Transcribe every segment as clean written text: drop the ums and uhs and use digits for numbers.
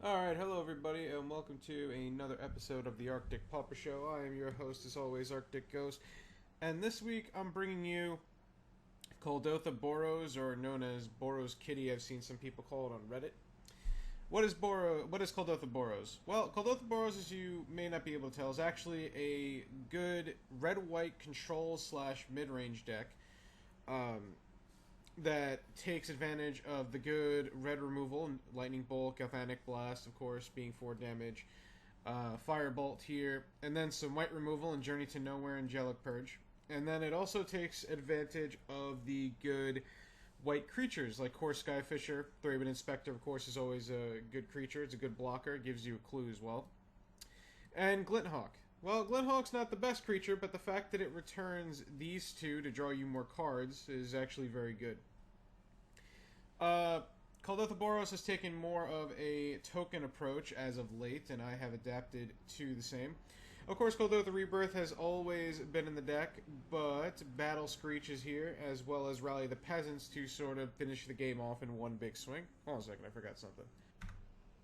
Alright, hello everybody, and welcome to another episode of the Arctic Pauper Show. I am your host, as always, Arctic Ghost, and this week I'm bringing you Kuldotha Boros, or known as Boros Kitty. I've seen some people call it on Reddit. What is Kuldotha Boros? Well, Kuldotha Boros, as you may not be able to tell, is actually a good red-white control / mid-range deck. That takes advantage of the good red removal, Lightning Bolt, Galvanic Blast, of course, being 4 damage, Firebolt here, and then some white removal and Journey to Nowhere, Angelic Purge. And then it also takes advantage of the good white creatures, like Core Skyfisher. Thraben Inspector, of course, is always a good creature. It's a good blocker, it gives you a clue as well. And Glinthawk. Well, Glinthawk's not the best creature, but the fact that it returns these two to draw you more cards is actually very good. Kuldotha Boros has taken more of a token approach as of late, and I have adapted to the same. Of course, Kuldotha Rebirth has always been in the deck, but Battle Screech is here, as well as Rally the Peasants to sort of finish the game off in one big swing. Hold on a second, I forgot something.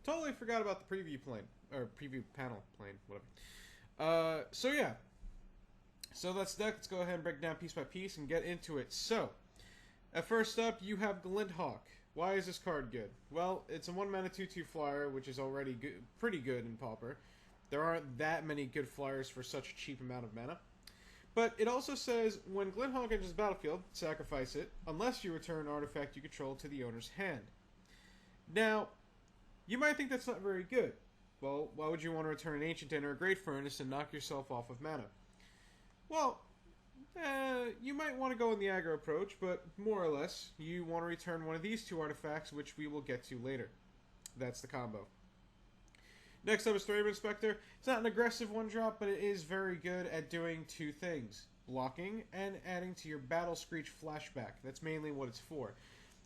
Totally forgot about the preview plane, or preview panel plane, whatever. So yeah. So that's the deck. Let's go ahead and break down piece by piece and get into it. So, at first up, you have Glinthawk. Why is this card good? Well, it's a 1-mana 2/2 flyer, which is already good, pretty good in Pauper. There aren't that many good flyers for such a cheap amount of mana. But it also says, when Glinthawk enters the battlefield, sacrifice it, unless you return an artifact you control to the owner's hand. Now, you might think that's not very good. Well, why would you want to return an Ancient Den or a Great Furnace and knock yourself off of mana? Well, you might want to go in the aggro approach, but more or less, you want to return one of these two artifacts, which we will get to later. That's the combo. Next up is Thraben Inspector. It's not an aggressive 1-drop, but it is very good at doing two things. Blocking and adding to your Battle Screech flashback. That's mainly what it's for.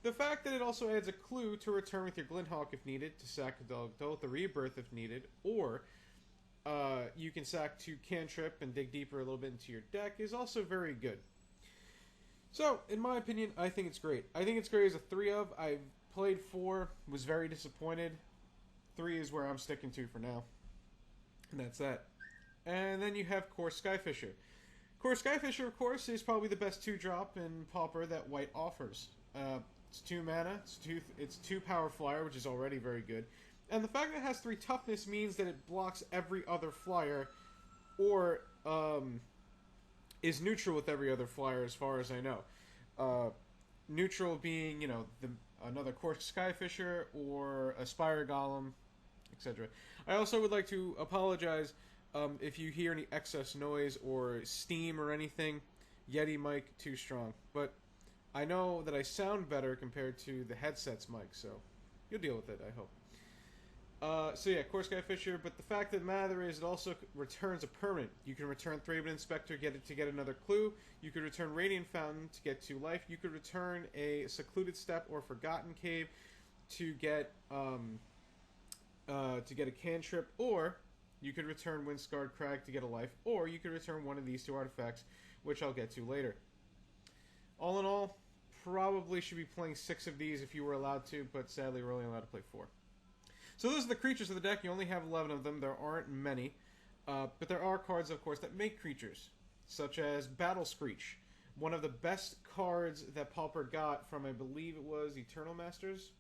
The fact that it also adds a clue to return with your Glinthawk if needed, to sack Kuldotha Rebirth if needed, or you can sack 2 Cantrip and dig deeper a little bit into your deck, is also very good. So, in my opinion, I think it's great. I think it's great as a 3-of. I've played 4, was very disappointed. 3 is where I'm sticking to for now. And that's that. And then you have Core Skyfisher. Core Skyfisher, of course, is probably the best 2-drop in Pauper that white offers. It's 2 mana, it's 2 power flyer, which is already very good. And the fact that it has 3 toughness means that it blocks every other flyer, or is neutral with every other flyer as far as I know. Neutral being, you know, another Core Skyfisher or a Spire Golem, etc. I also would like to apologize if you hear any excess noise or steam or anything. Yeti mic too strong, but I know that I sound better compared to the headset's mic, so you'll deal with it, I hope. So yeah, Core Skyfisher, but the fact of the matter is it also returns a permanent. You can return Thraben Inspector to get another clue. You could return Radiant Fountain to get 2 life. You could return a Secluded Steppe or Forgotten Cave to get a cantrip, or you could return Windscarred Crag to get a life, or you could return one of these 2 artifacts, which I'll get to later. All in all, probably should be playing 6 of these if you were allowed to, but sadly we're only allowed to play 4. So those are the creatures of the deck. You only have 11 of them. There aren't many. But there are cards, of course, that make creatures, such as Battle Screech. One of the best cards that Pauper got from, I believe it was Eternal Masters.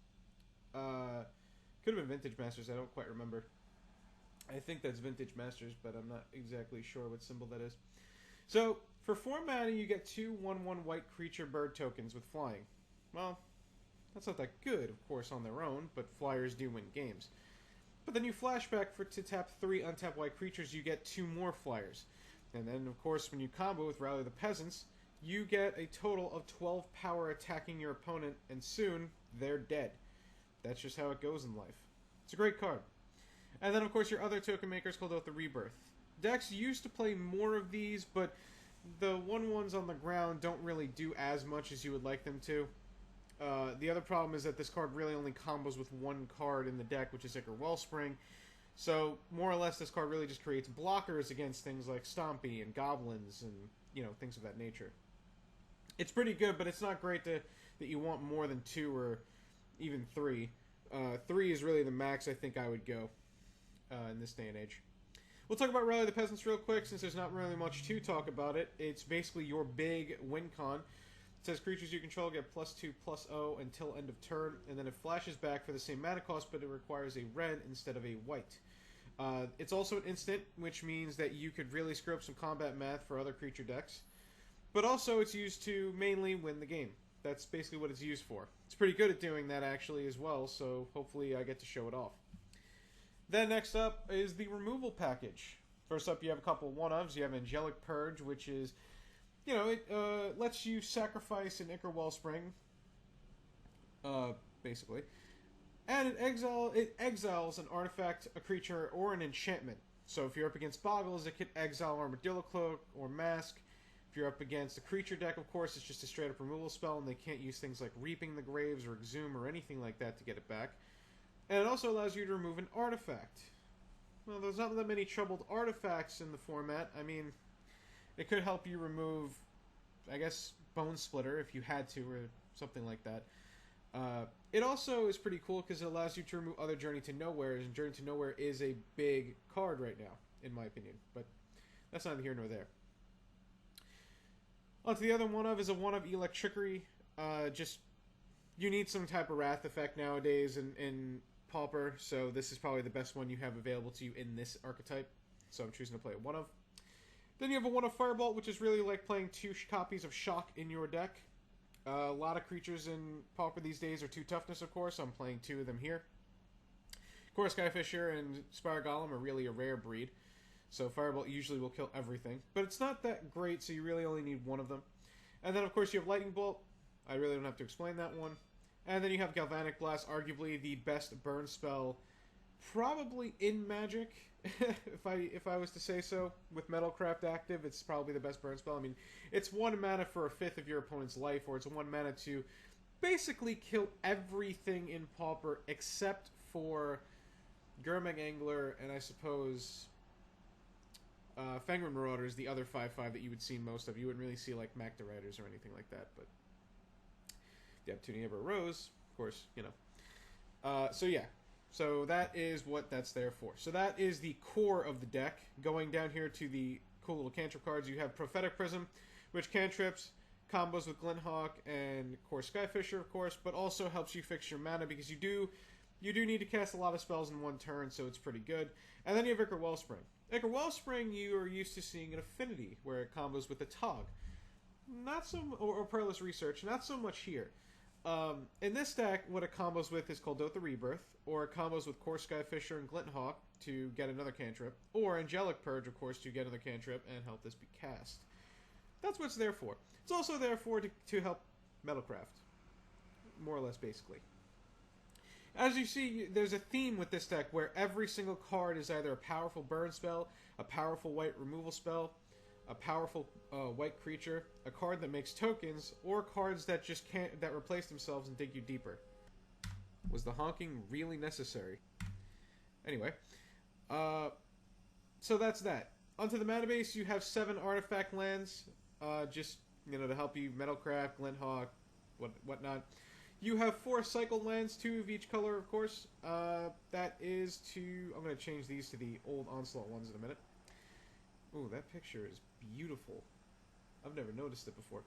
Could have been Vintage Masters, I don't quite remember. I think that's Vintage Masters, but I'm not exactly sure what symbol that is. So, for 4 mana, you get 2 1/1 white creature bird tokens with flying. Well, that's not that good, of course, on their own, but flyers do win games. But then you flashback to tap 3 untapped white creatures, you get 2 more flyers. And then, of course, when you combo with Rally the Peasants, you get a total of 12 power attacking your opponent, and soon, they're dead. That's just how it goes in life. It's a great card. And then, of course, your other token makers called out the Rebirth. Decks used to play more of these, but the 1/1s on the ground don't really do as much as you would like them to. The other problem is that this card really only combos with 1 card in the deck, which is Ichor Wellspring. So, more or less, this card really just creates blockers against things like Stompy and Goblins and, you know, things of that nature. It's pretty good, but it's not great that you want more than 2 or even 3. 3 is really the max I think I would go in this day and age. We'll talk about Rally the Peasants real quick, since there's not really much to talk about it. It's basically your big win con. It says creatures you control get +2/+0 until end of turn, and then it flashes back for the same mana cost, but it requires a red instead of a white. It's also an instant, which means that you could really screw up some combat math for other creature decks. But also it's used to mainly win the game. That's basically what it's used for. It's pretty good at doing that actually as well, so hopefully I get to show it off. Then next up is the removal package. First up you have a couple of one-ofs. You have Angelic Purge, which is, you know, it lets you sacrifice an Ichor Wellspring, basically. And it exiles an artifact, a creature, or an enchantment. So if you're up against Boggles, it could exile Armadillo Cloak or Mask. If you're up against a creature deck, of course, it's just a straight-up removal spell, and they can't use things like Reaping the Graves or Exhume or anything like that to get it back. And it also allows you to remove an artifact. Well, there's not that many troubled artifacts in the format. I mean, it could help you remove, I guess, Bone Splitter if you had to, or something like that. It also is pretty cool because it allows you to remove other Journey to Nowhere, and Journey to Nowhere is a big card right now, in my opinion. But that's neither here nor there. On to the other one-of is a one-of Electrickery. Just, you need some type of Wrath effect nowadays in Pauper, so this is probably the best one you have available to you in this archetype. So I'm choosing to play a one-of. Then you have a one-of Firebolt, which is really like playing 2 copies of Shock in your deck. A lot of creatures in Pauper these days are 2 toughness, of course. So I'm playing 2 of them here. Of course, Skyfisher and Spire Golem are really a rare breed. So Firebolt usually will kill everything. But it's not that great, so you really only need one of them. And then, of course, you have Lightning Bolt. I really don't have to explain that one. And then you have Galvanic Blast, arguably the best burn spell probably in Magic, if I was to say so. With Metalcraft active, it's probably the best burn spell. I mean, it's 1 mana for a 5th of your opponent's life, or it's 1 mana to basically kill everything in Pauper except for Gurmag Angler and I suppose Fangren Marauders, the other 5/5 that you would see most of. You wouldn't really see like Magda Riders or anything like that, but the opportunity ever arose, of course, you know. So yeah, so that is what that's there for. So that is the core of the deck. Going down here to the cool little cantrip cards, you have Prophetic Prism, which cantrips, combos with Glinthawk and of course Skyfisher, of course, but also helps you fix your mana because you do need to cast a lot of spells in one turn, so it's pretty good. And then you have Ichor Wellspring. Ichor Wellspring you are used to seeing an Affinity, where it combos with a Tog. Not so, or Perilous Research, not so much here. In this deck, what it combos with is Kuldotha Rebirth, or it combos with Core Skyfisher and Glinthawk to get another cantrip, or Angelic Purge, of course, to get another cantrip and help this be cast. That's what it's there for. It's also there for to help Metalcraft, more or less, basically. As you see, there's a theme with this deck where every single card is either a powerful burn spell, a powerful white removal spell, a powerful white creature, a card that makes tokens, or cards that just that replace themselves and dig you deeper. Was the honking really necessary? Anyway, so that's that. Onto the mana base, you have 7 artifact lands, just to help you Metalcraft, Glinthawk, whatnot. You have 4 cycle lands, 2 of each color, of course. That is to... I'm going to change these to the old Onslaught ones in a minute. Ooh, that picture is beautiful. I've never noticed it before.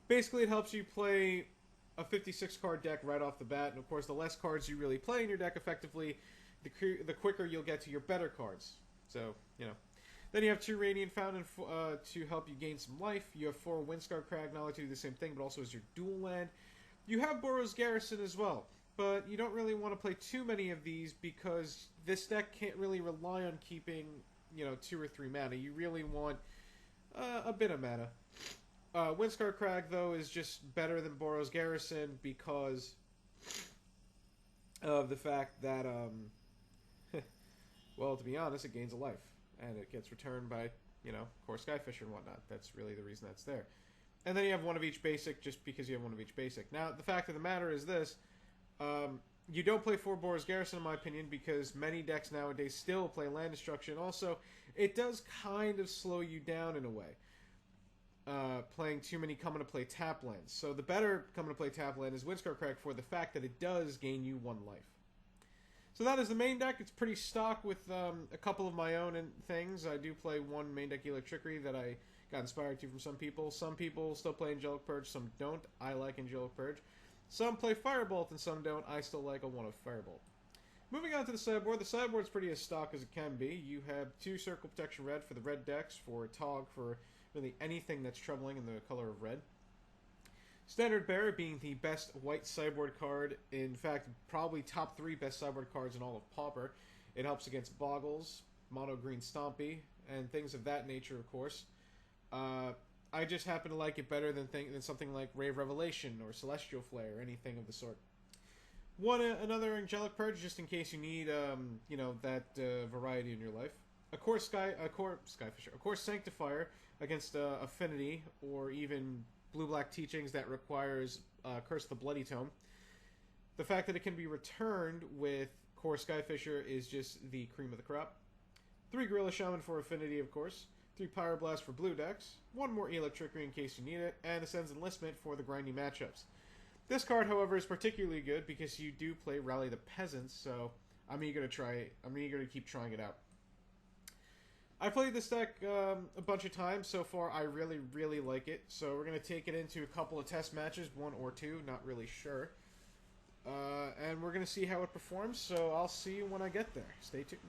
Basically, it helps you play a 56-card deck right off the bat. And, of course, the less cards you really play in your deck effectively, the quicker you'll get to your better cards. So, Then you have 2 Radiant Fountain to help you gain some life. You have 4 Windscar Crag, not only to do the same thing, but also as your dual land. You have Boros Garrison as well, but you don't really want to play too many of these because this deck can't really rely on keeping, 2 or 3 mana. You really want a bit of mana. Windscar Crag, though, is just better than Boros Garrison because of the fact that, well, to be honest, it gains a life. And it gets returned by, Core Skyfisher and whatnot. That's really the reason that's there. And then you have 1 of each basic just because you have 1 of each basic. Now, the fact of the matter is this. You don't play 4 Boros Garrison, in my opinion, because many decks nowadays still play land destruction. Also, it does kind of slow you down in a way. playing too many come into play tap lands. So the better come into play tap land is Windscar Crack for the fact that it does gain you 1 life. So that is the main deck. It's pretty stock with a couple of my own things. I do play one main deck Elo Trickery that I got inspired to from some people. Some people still play Angelic Purge, some don't. I like Angelic Purge. Some play Firebolt and some don't. I still like a 1 of Firebolt. Moving on to the sideboard. The sideboard's pretty as stock as it can be. You have 2 Circle Protection Red for the red decks, for Tog, for really anything that's troubling in the color of red. Standard Bearer being the best white sideboard card, in fact, probably top 3 best sideboard cards in all of Pauper. It helps against Boggles, Mono Green Stompy, and things of that nature, of course. I just happen to like it better than something like Ray of Revelation or Celestial Flare or anything of the sort. Another Angelic Purge, just in case you need, that variety in your life. A core Skyfisher, a core Sanctifier against Affinity or even Blue-Black Teachings that requires Curse the Bloody Tome. The fact that it can be returned with core Skyfisher is just the cream of the crop. 3 Gorilla Shaman for Affinity, of course. 3 Pyroblast for blue decks. 1 more Elo Trickery in case you need it. And Ascends Enlistment for the grindy matchups. This card, however, is particularly good because you do play Rally the Peasants, so I'm eager to try it. I'm eager to keep trying it out. I played this deck a bunch of times so far. I really, really like it. So we're going to take it into a couple of test matches, 1 or 2, not really sure. And we're going to see how it performs, so I'll see you when I get there. Stay tuned.